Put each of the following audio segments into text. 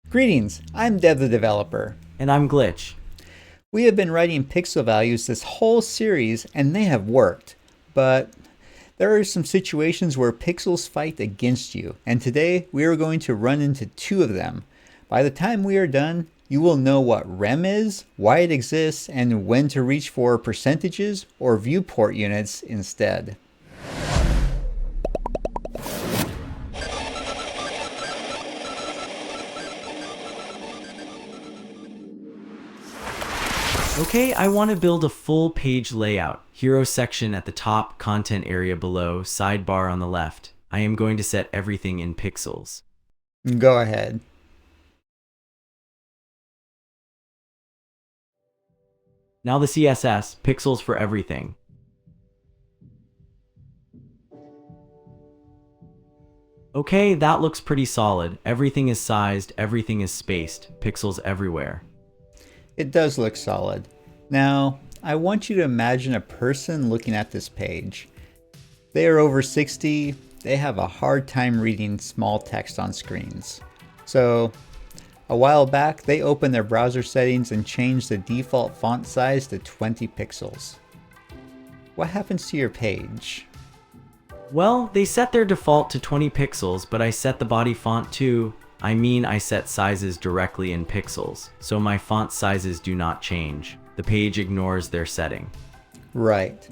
Greetings, I'm Dev the Developer. And I'm Glitch. We have been writing pixel values this whole series and they have worked, but there are some situations where pixels fight against you, and today we are going to run into two of them. By the time we are done, you will know what rem is, why it exists, and when to reach for percentages or viewport units instead. Okay, I want to build a full page layout. Hero section at the top, content area below, sidebar on the left. I am going to set everything in pixels. Go ahead. Now the CSS, pixels for everything. Okay, that looks pretty solid. Everything is sized, everything is spaced, pixels everywhere. It does look solid. Now, I want you to imagine a person looking at this page. They are over 60, they have a hard time reading small text on screens. So, a while back, they opened their browser settings and changed the default font size to 20 pixels. What happens to your page? Well, they set their default to 20 pixels, but I set the body font to, I set sizes directly in pixels, so my font sizes do not change. The page ignores their setting. Right.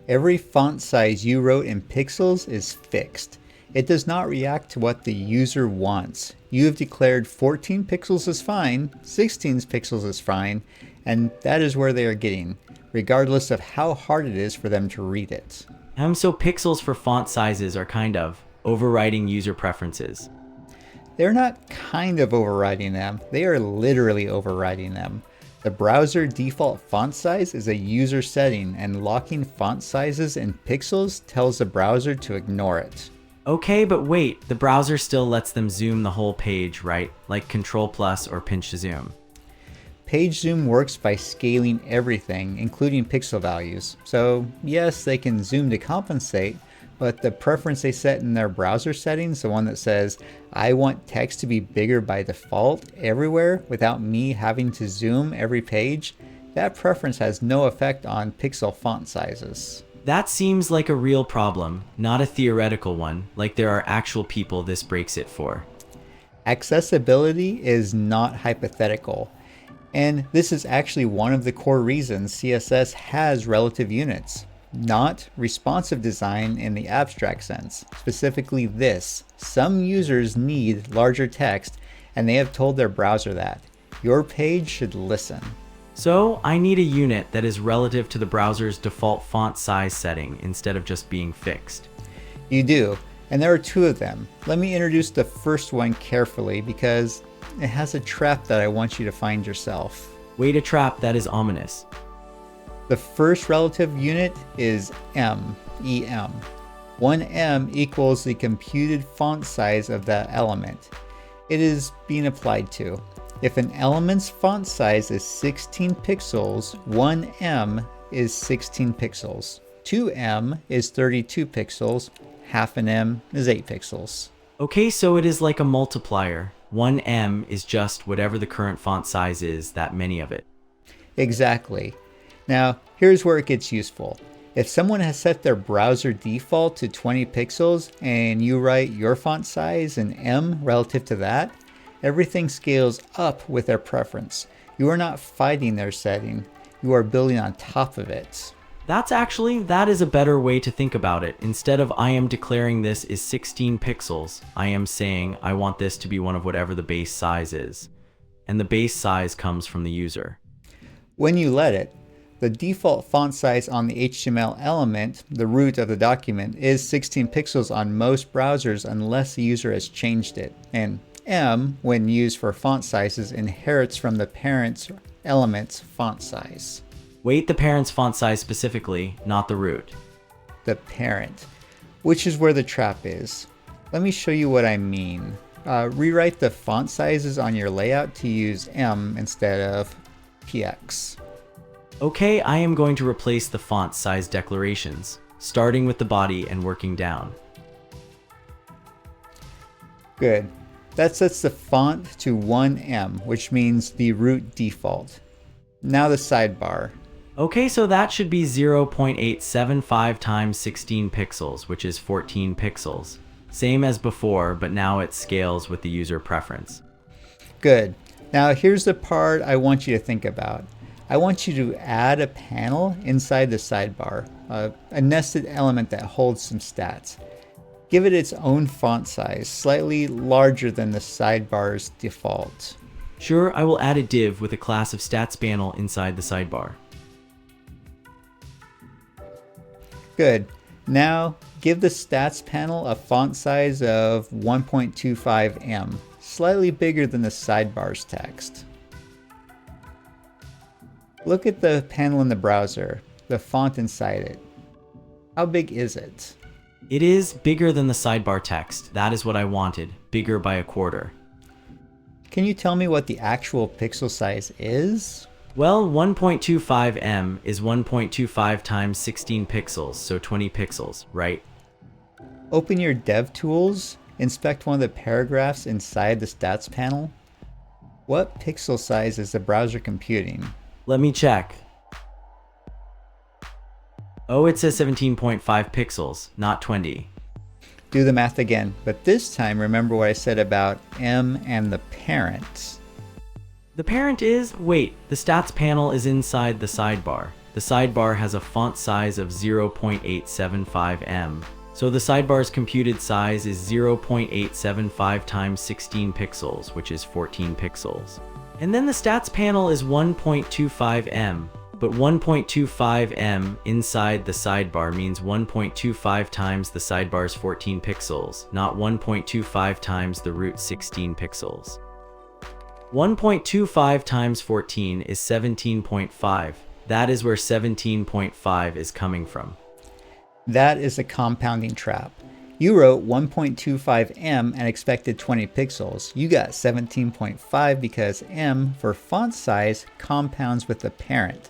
Every font size you wrote in pixels is fixed. It does not react to what the user wants. You have declared 14 pixels is fine, 16 pixels is fine, and that is where they are getting, regardless of how hard it is for them to read it. So pixels for font sizes are kind of overriding user preferences. They're not kind of overriding them, they are literally overriding them. The browser default font size is a user setting, and locking font sizes in pixels tells the browser to ignore it. Okay, but wait, the browser still lets them zoom the whole page, right? Like Control Plus or pinch to zoom. Page zoom works by scaling everything, including pixel values. So yes, they can zoom to compensate, but the preference they set in their browser settings, the one that says, I want text to be bigger by default everywhere without me having to zoom every page, that preference has no effect on pixel font sizes. That seems like a real problem, not a theoretical one, like there are actual people this breaks it for. Accessibility is not hypothetical. And this is actually one of the core reasons CSS has relative units. Not responsive design in the abstract sense. Specifically this. Some users need larger text, and they have told their browser that. Your page should listen. So I need a unit that is relative to the browser's default font size setting instead of just being fixed. You do, and there are two of them. Let me introduce the first one carefully because it has a trap that I want you to find yourself. Wait, a trap? That is ominous. The first relative unit is em. 1em equals the computed font size of that element it is being applied to. If an element's font size is 16 pixels, 1em is 16 pixels. 2em is 32 pixels, half an em is 8 pixels. Okay, so it is like a multiplier. 1em is just whatever the current font size is, that many of it. Exactly. Now, here's where it gets useful. If someone has set their browser default to 20 pixels and you write your font size in em relative to that, everything scales up with their preference. You are not fighting their setting, you are building on top of it. That is a better way to think about it. Instead of I am declaring this is 16 pixels, I am saying I want this to be one of whatever the base size is. And the base size comes from the user. When you let it, the default font size on the HTML element, the root of the document, is 16 pixels on most browsers unless the user has changed it. And em, when used for font sizes, inherits from the parent element's font size. Wait, the parent's font size specifically, not the root. The parent, which is where the trap is. Let me show you what I mean. Rewrite the font sizes on your layout to use em instead of px. Okay, I am going to replace the font size declarations, starting with the body and working down. Good. That sets the font to 1M, which means the root default. Now the sidebar. Okay, so that should be 0.875 times 16 pixels, which is 14 pixels. Same as before, but now it scales with the user preference. Good. Now here's the part I want you to think about. I want you to add a panel inside the sidebar, a nested element that holds some stats. Give it its own font size, slightly larger than the sidebar's default. Sure, I will add a div with a class of stats panel inside the sidebar. Good. Now give the stats panel a font size of 1.25M, slightly bigger than the sidebar's text. Look at the panel in the browser, the font inside it. How big is it? It is bigger than the sidebar text. That is what I wanted, bigger by a quarter. Can you tell me what the actual pixel size is? Well, 1.25M is 1.25 times 16 pixels, so 20 pixels, right? Open your DevTools, inspect one of the paragraphs inside the stats panel. What pixel size is the browser computing? Let me check. Oh, it says 17.5 pixels, not 20. Do the math again, but this time remember what I said about M and the parent. The parent is, wait, the stats panel is inside the sidebar. The sidebar has a font size of 0.875M. So the sidebar's computed size is 0.875 times 16 pixels, which is 14 pixels. And then the stats panel is 1.25M, but 1.25M inside the sidebar means 1.25 times the sidebar's 14 pixels, not 1.25 times the root 16 pixels. 1.25 times 14 is 17.5. That is where 17.5 is coming from. That is a compounding trap. You wrote 1.25M and expected 20 pixels. You got 17.5 because M for font size compounds with the parent.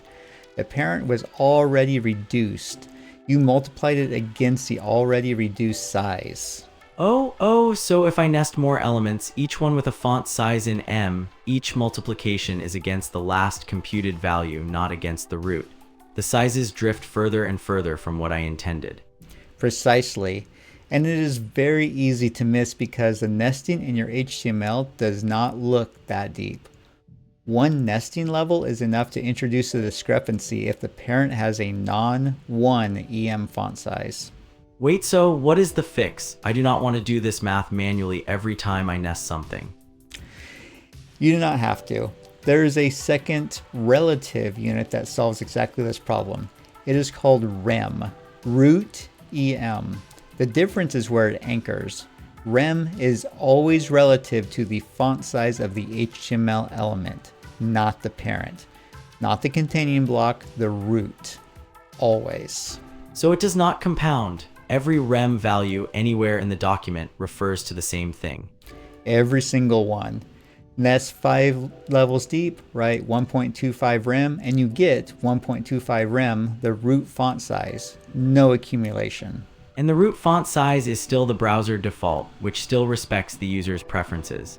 The parent was already reduced. You multiplied it against the already reduced size. Oh, so if I nest more elements, each one with a font size in M, each multiplication is against the last computed value, not against the root. The sizes drift further and further from what I intended. Precisely. And it is very easy to miss because the nesting in your HTML does not look that deep. One nesting level is enough to introduce a discrepancy if the parent has a non-1 EM font size. Wait, so what is the fix? I do not want to do this math manually every time I nest something. You do not have to. There is a second relative unit that solves exactly this problem. It is called rem, root EM. The difference is where it anchors. Rem is always relative to the font size of the HTML element, not the parent. Not the containing block, the root. Always. So it does not compound. Every rem value anywhere in the document refers to the same thing. Every single one. And that's 5 levels deep, right? 1.25 rem, and you get 1.25 rem, the root font size. No accumulation. And the root font size is still the browser default, which still respects the user's preferences.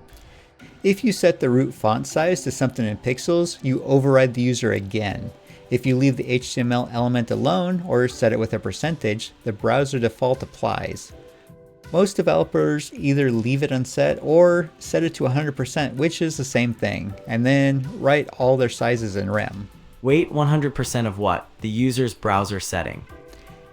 If you set the root font size to something in pixels, you override the user again. If you leave the HTML element alone or set it with a percentage, the browser default applies. Most developers either leave it unset or set it to 100%, which is the same thing, and then write all their sizes in rem. Wait, 100% of what? The user's browser setting.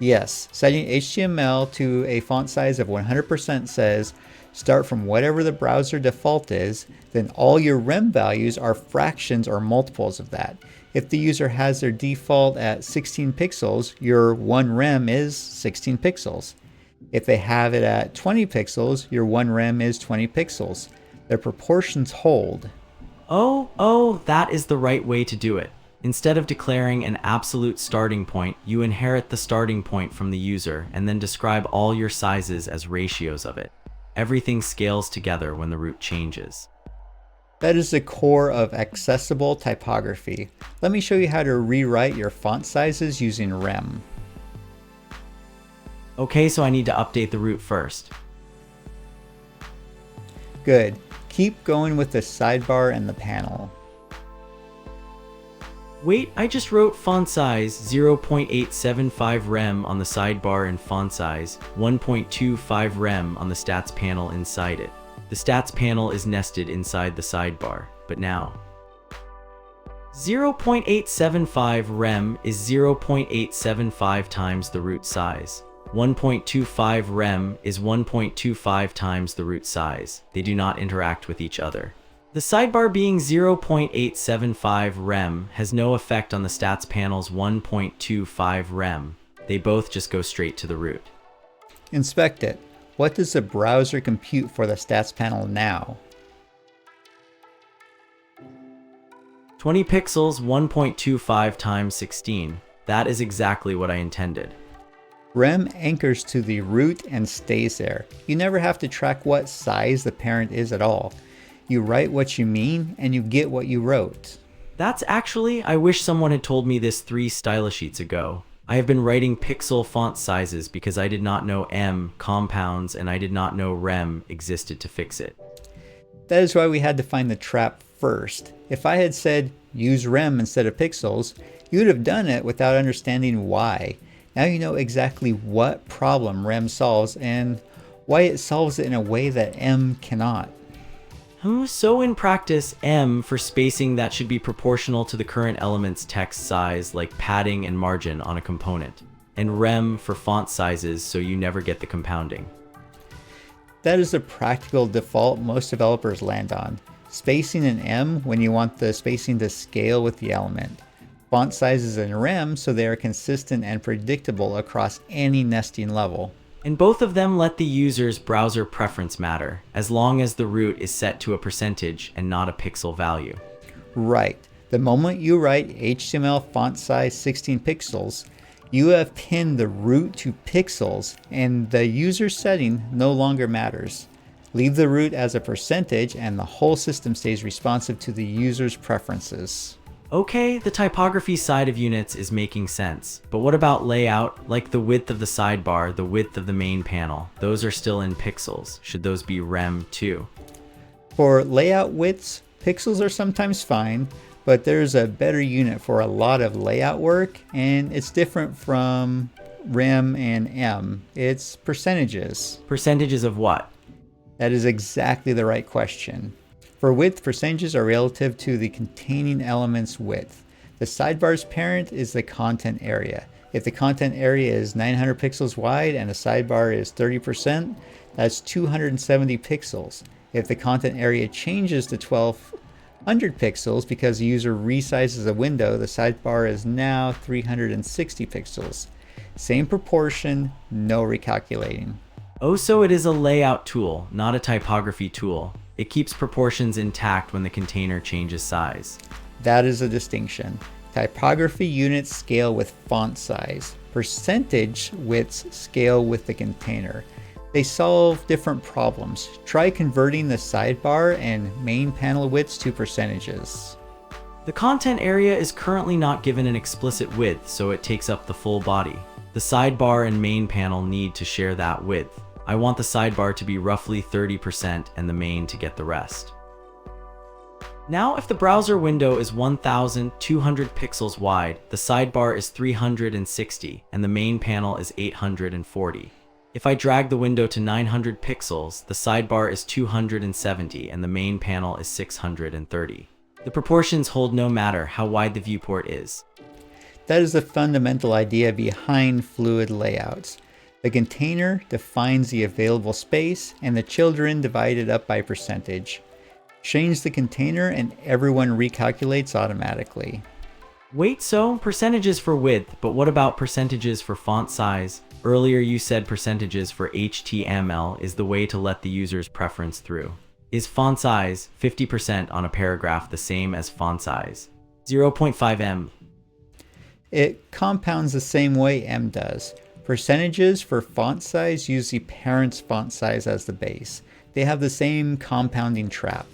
Yes, setting HTML to a font size of 100% says start from whatever the browser default is, then all your rem values are fractions or multiples of that. If the user has their default at 16 pixels, your 1 rem is 16 pixels. If they have it at 20 pixels, your 1 rem is 20 pixels. Their proportions hold. Oh, that is the right way to do it. Instead of declaring an absolute starting point, you inherit the starting point from the user and then describe all your sizes as ratios of it. Everything scales together when the root changes. That is the core of accessible typography. Let me show you how to rewrite your font sizes using rem. Okay, so I need to update the root first. Good. Keep going with the sidebar and the panel. Wait, I just wrote font size 0.875 rem on the sidebar and font size 1.25 rem on the stats panel inside it. The stats panel is nested inside the sidebar, but now 0.875 rem is 0.875 times the root size. 1.25 rem is 1.25 times the root size. They do not interact with each other. The sidebar being 0.875 rem has no effect on the stats panel's 1.25 rem. They both just go straight to the root. Inspect it. What does the browser compute for the stats panel now? 20 pixels, 1.25 times 16. That is exactly what I intended. Rem anchors to the root and stays there. You never have to track what size the parent is at all. You write what you mean and you get what you wrote. I wish someone had told me this 3 style sheets ago. I have been writing pixel font sizes because I did not know M compounds and I did not know rem existed to fix it. That is why we had to find the trap first. If I had said use rem instead of pixels, you would have done it without understanding why. Now you know exactly what problem rem solves and why it solves it in a way that M cannot. So in practice, M for spacing that should be proportional to the current element's text size, like padding and margin on a component, and rem for font sizes so you never get the compounding. That is the practical default most developers land on. Spacing in M when you want the spacing to scale with the element. Font sizes in rem so they are consistent and predictable across any nesting level. And both of them let the user's browser preference matter, as long as the root is set to a percentage and not a pixel value. Right. The moment you write HTML font size 16 pixels, you have pinned the root to pixels and the user setting no longer matters. Leave the root as a percentage and the whole system stays responsive to the user's preferences. Okay, the typography side of units is making sense, but what about layout, like the width of the sidebar, the width of the main panel? Those are still in pixels. Should those be rem too? For layout widths, pixels are sometimes fine, but there's a better unit for a lot of layout work, and it's different from rem and M. It's percentages. Percentages of what? That is exactly the right question. For width, percentages are relative to the containing element's width. The sidebar's parent is the content area. If the content area is 900 pixels wide and the sidebar is 30%, that's 270 pixels. If the content area changes to 1200 pixels because the user resizes a window, the sidebar is now 360 pixels. Same proportion, no recalculating. Oh, so it is a layout tool, not a typography tool. It keeps proportions intact when the container changes size. That is a distinction. Typography units scale with font size. Percentage widths scale with the container. They solve different problems. Try converting the sidebar and main panel widths to percentages. The content area is currently not given an explicit width, so it takes up the full body. The sidebar and main panel need to share that width. I want the sidebar to be roughly 30% and the main to get the rest. Now, if the browser window is 1200 pixels wide, the sidebar is 360 and the main panel is 840. If I drag the window to 900 pixels, the sidebar is 270 and the main panel is 630. The proportions hold no matter how wide the viewport is. That is the fundamental idea behind fluid layouts. The container defines the available space and the children divide it up by percentage. Change the container and everyone recalculates automatically. Wait, so percentages for width, but what about percentages for font size? Earlier you said percentages for HTML is the way to let the user's preference through. Is font size 50% on a paragraph the same as font size 0.5 em? It compounds the same way M does. Percentages for font size use the parent's font size as the base. They have the same compounding trap.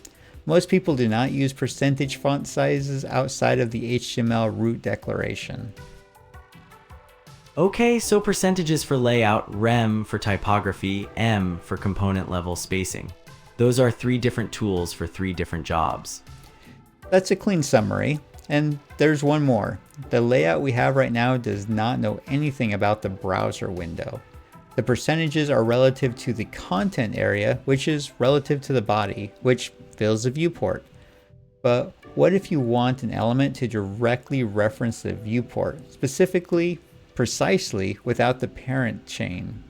Most people do not use percentage font sizes outside of the HTML root declaration. Okay, so percentages for layout, rem for typography, m for component level spacing. Those are 3 different tools for 3 different jobs. That's a clean summary. And there's one more. The layout we have right now does not know anything about the browser window. The percentages are relative to the content area, which is relative to the body, which fills the viewport. But what if you want an element to directly reference the viewport, specifically, precisely, without the parent chain?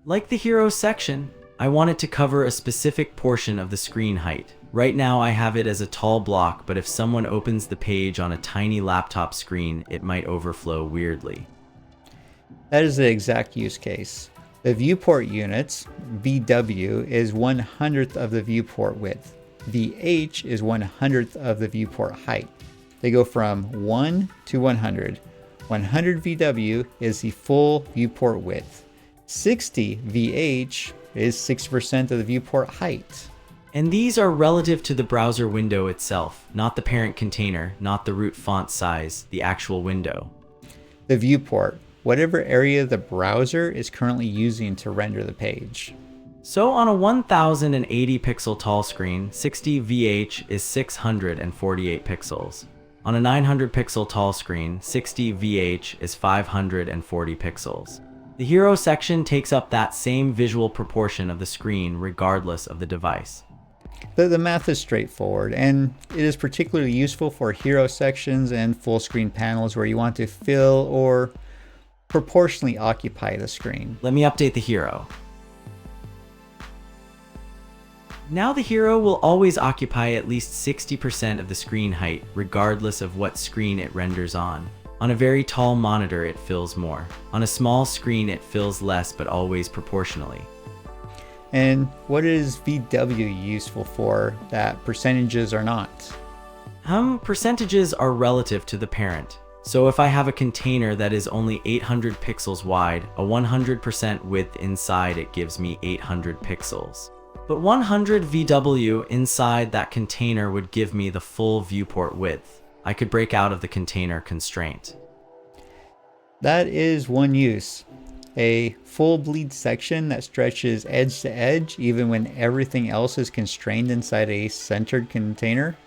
Like the hero section, I want it to cover a specific portion of the screen height. Right now I have it as a tall block, but if someone opens the page on a tiny laptop screen, it might overflow weirdly. That is the exact use case. The viewport units, VW, is 1/100th of the viewport width. VH is 1/100th of the viewport height. They go from 1 to 100. 100 VW is the full viewport width. 60 VH is 60% of the viewport height. And these are relative to the browser window itself, not the parent container, not the root font size, the actual window. The viewport, whatever area the browser is currently using to render the page. So on a 1080 pixel tall screen, 60 VH is 648 pixels. On a 900 pixel tall screen, 60 VH is 540 pixels. The hero section takes up that same visual proportion of the screen regardless of the device. The math is straightforward, and it is particularly useful for hero sections and full screen panels where you want to fill or proportionally occupy the screen. Let me update the hero. Now the hero will always occupy at least 60% of the screen height, regardless of what screen it renders on. On a very tall monitor, it fills more. On a small screen, it fills less, but always proportionally. And what is VW useful for that percentages are not? Percentages are relative to the parent. So if I have a container that is only 800 pixels wide, a 100% width inside it gives me 800 pixels. But 100 VW inside that container would give me the full viewport width. I could break out of the container constraint. That is one use. A full bleed section that stretches edge to edge even when everything else is constrained inside a centered container.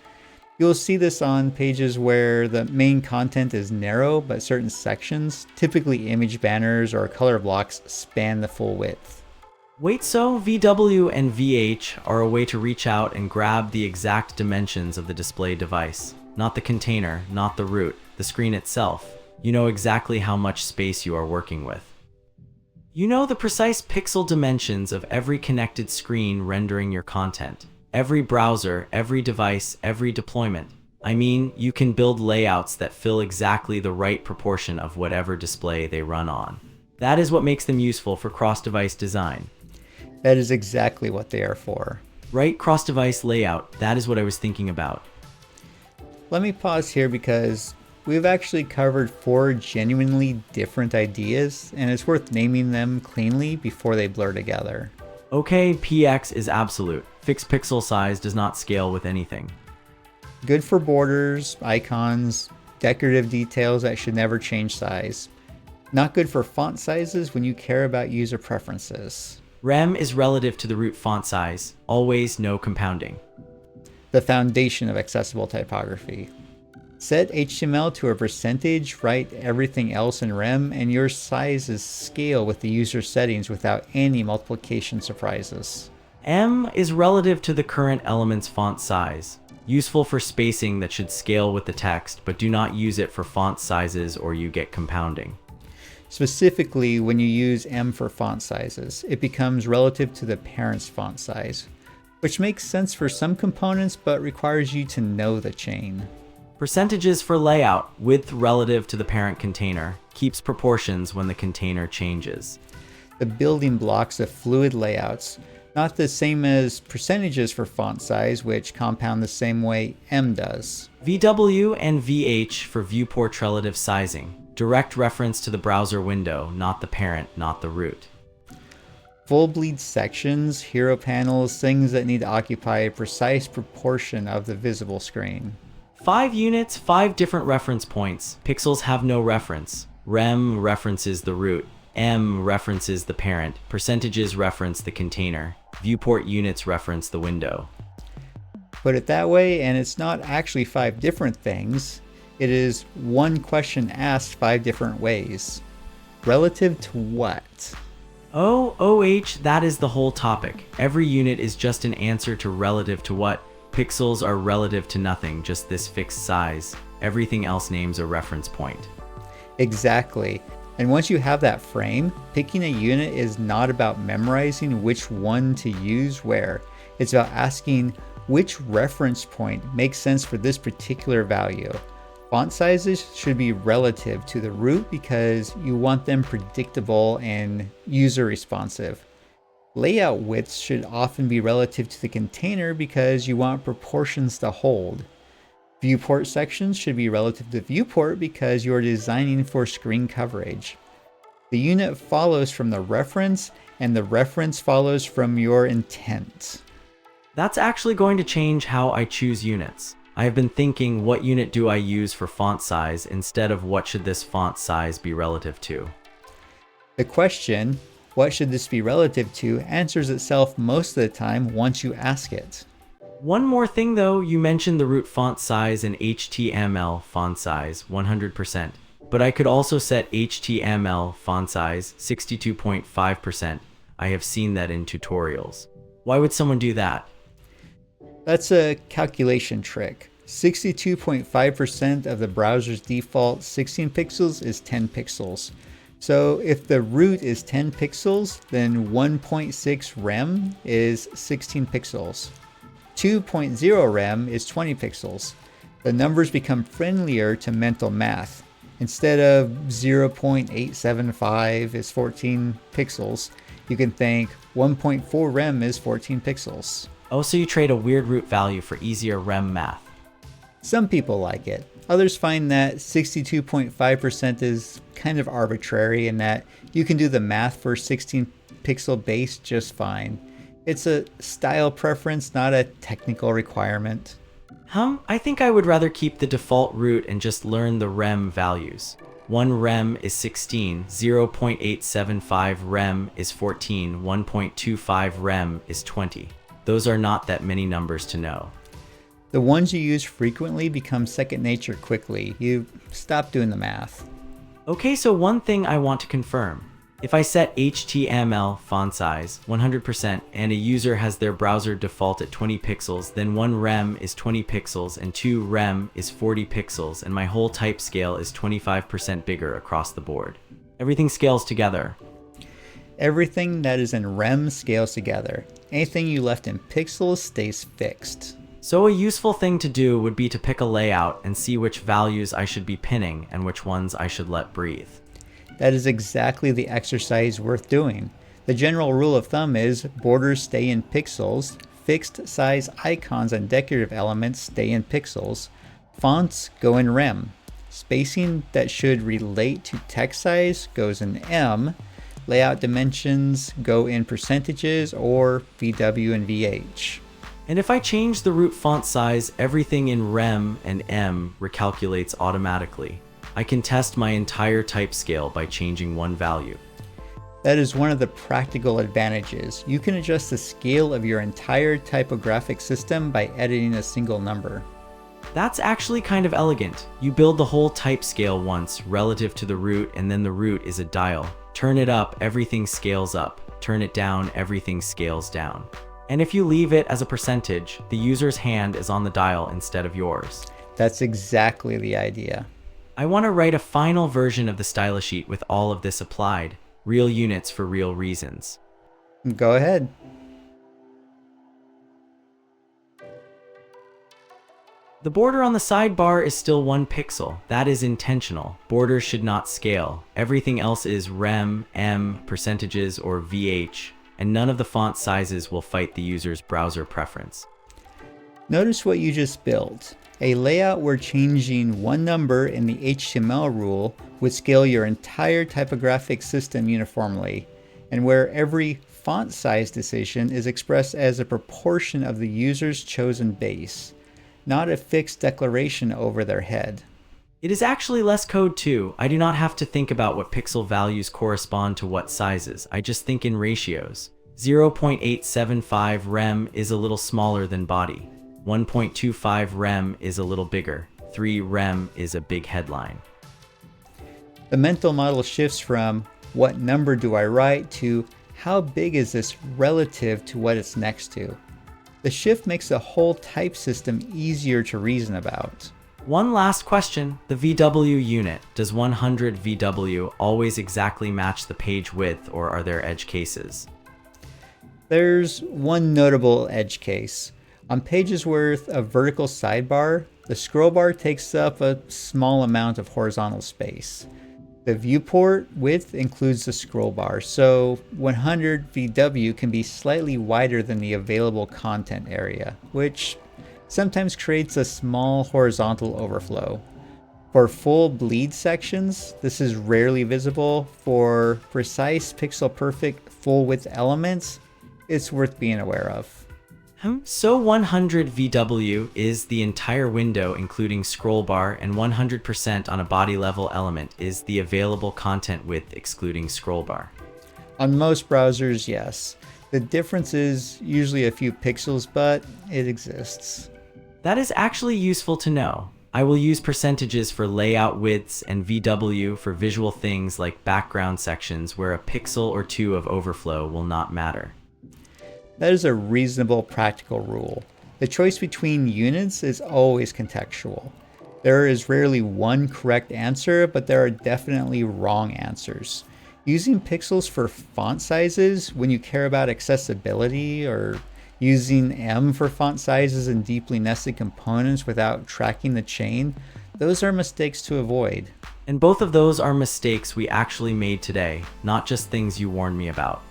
You'll see this on pages where the main content is narrow, but certain sections, typically image banners or color blocks, span the full width. Wait, so VW and VH are a way to reach out and grab the exact dimensions of the display device. Not the container, not the root, the screen itself. You know exactly how much space you are working with. You know the precise pixel dimensions of every connected screen rendering your content. Every browser, every device, every deployment. I mean, you can build layouts that fill exactly the right proportion of whatever display they run on. That is what makes them useful for cross-device design. That is exactly what they are for. Right, cross-device layout, that is what I was thinking about. Let me pause here because we've actually covered 4 genuinely different ideas, and it's worth naming them cleanly before they blur together. Okay, PX is absolute. Fixed pixel size does not scale with anything. Good for borders, icons, decorative details that should never change size. Not good for font sizes when you care about user preferences. Rem is relative to the root font size. Always no compounding. The foundation of accessible typography. Set HTML to a percentage, write everything else in rem, and your sizes scale with the user settings without any multiplication surprises. M is relative to the current element's font size. Useful for spacing that should scale with the text, but do not use it for font sizes or you get compounding. Specifically, when you use M for font sizes, it becomes relative to the parent's font size, which makes sense for some components but requires you to know the chain. Percentages for layout, width relative to the parent container, keeps proportions when the container changes. The building blocks of fluid layouts, not the same as percentages for font size, which compound the same way M does. VW and VH for viewport relative sizing. Direct reference to the browser window, not the parent, not the root. Full bleed sections, hero panels, things that need to occupy a precise proportion of the visible screen. 5 units, 5 different reference points. Pixels have no reference. Rem references the root. M references the parent. Percentages reference the container. Viewport units reference the window. Put it that way, and it's not actually 5 different things. It is one question asked 5 different ways. Relative to what? That is the whole topic. Every unit is just an answer to relative to what. Pixels are relative to nothing, just this fixed size. Everything else names a reference point. Exactly. And once you have that frame, picking a unit is not about memorizing which one to use where. It's about asking which reference point makes sense for this particular value. Font sizes should be relative to the root because you want them predictable and user responsive. Layout widths should often be relative to the container because you want proportions to hold. Viewport sections should be relative to viewport because you are designing for screen coverage. The unit follows from the reference, and the reference follows from your intent. That's actually going to change how I choose units. I have been thinking, what unit do I use for font size instead of what should this font size be relative to? The question, what should this be relative to, answers itself most of the time once you ask it. One more thing though, you mentioned the root font size and HTML font size 100%, but I could also set HTML font size 62.5%. I have seen that in tutorials. Why would someone do that? That's a calculation trick. 62.5% of the browser's default 16 pixels is 10 pixels. So if the root is 10 pixels, then 1.6 rem is 16 pixels. 2.0 rem is 20 pixels. The numbers become friendlier to mental math. Instead of 0.875 is 14 pixels, you can think 1.4 rem is 14 pixels. Oh, so you trade a weird root value for easier rem math. Some people like it. Others find that 62.5% is kind of arbitrary and that you can do the math for 16 pixel base just fine. It's a style preference, not a technical requirement. I think I would rather keep the default root and just learn the rem values. 1 rem is 16, 0.875 rem is 14, 1.25 rem is 20. Those are not that many numbers to know. The ones you use frequently become second nature quickly. You stop doing the math. Okay, so one thing I want to confirm. If I set HTML font size 100% and a user has their browser default at 20 pixels, then 1 rem is 20 pixels and 2 rem is 40 pixels, and my whole type scale is 25% bigger across the board. Everything scales together. Everything that is in rem scales together. Anything you left in pixels stays fixed. So a useful thing to do would be to pick a layout and see which values I should be pinning and which ones I should let breathe. That is exactly the exercise worth doing. The general rule of thumb is borders stay in pixels, fixed size icons and decorative elements stay in pixels, fonts go in rem, spacing that should relate to text size goes in em, layout dimensions go in percentages or VW and VH. And if I change the root font size, everything in rem and em recalculates automatically. I can test my entire type scale by changing one value. That is one of the practical advantages. You can adjust the scale of your entire typographic system by editing a single number. That's actually kind of elegant. You build the whole type scale once relative to the root, and then the root is a dial. Turn it up, everything scales up. Turn it down, everything scales down. And if you leave it as a percentage, the user's hand is on the dial instead of yours. That's exactly the idea. I want to write a final version of the style sheet with all of this applied. Real units for real reasons. Go ahead. The border on the sidebar is still 1 pixel. That is intentional. Borders should not scale. Everything else is rem, em, percentages, or VH, and none of the font sizes will fight the user's browser preference. Notice what you just built. A layout where changing one number in the HTML rule would scale your entire typographic system uniformly, and where every font size decision is expressed as a proportion of the user's chosen base, not a fixed declaration over their head. It is actually less code too. I do not have to think about what pixel values correspond to what sizes. I just think in ratios. 0.875 rem is a little smaller than body. 1.25 rem is a little bigger. 3 rem is a big headline. The mental model shifts from what number do I write to how big is this relative to what it's next to. The shift makes the whole type system easier to reason about. One last question, the VW unit. Does 100 VW always exactly match the page width, or are there edge cases? There's one notable edge case. On pages with a vertical sidebar, the scroll bar takes up a small amount of horizontal space. The viewport width includes the scroll bar, so 100 VW can be slightly wider than the available content area, which sometimes creates a small horizontal overflow. For full bleed sections, this is rarely visible. For precise pixel perfect full width elements, it's worth being aware of. So 100 VW is the entire window including scroll bar, and 100% on a body level element is the available content width excluding scroll bar. On most browsers, yes. The difference is usually a few pixels, but it exists. That is actually useful to know. I will use percentages for layout widths and VW for visual things like background sections where a pixel or two of overflow will not matter. That is a reasonable practical rule. The choice between units is always contextual. There is rarely one correct answer, but there are definitely wrong answers. Using pixels for font sizes when you care about accessibility, or using M for font sizes and deeply nested components without tracking the chain, those are mistakes to avoid. And both of those are mistakes we actually made today, not just things you warned me about.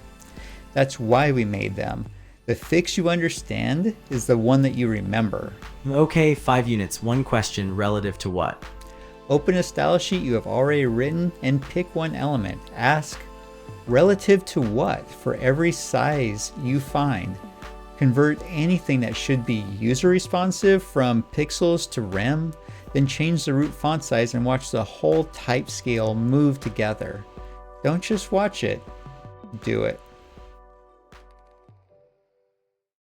That's why we made them. The fix you understand is the one that you remember. Okay, 5 units, one question relative to what? Open a style sheet you have already written and pick one element. Ask, relative to what for every size you find. Convert anything that should be user responsive from pixels to rem, then change the root font size and watch the whole type scale move together. Don't just watch it, do it.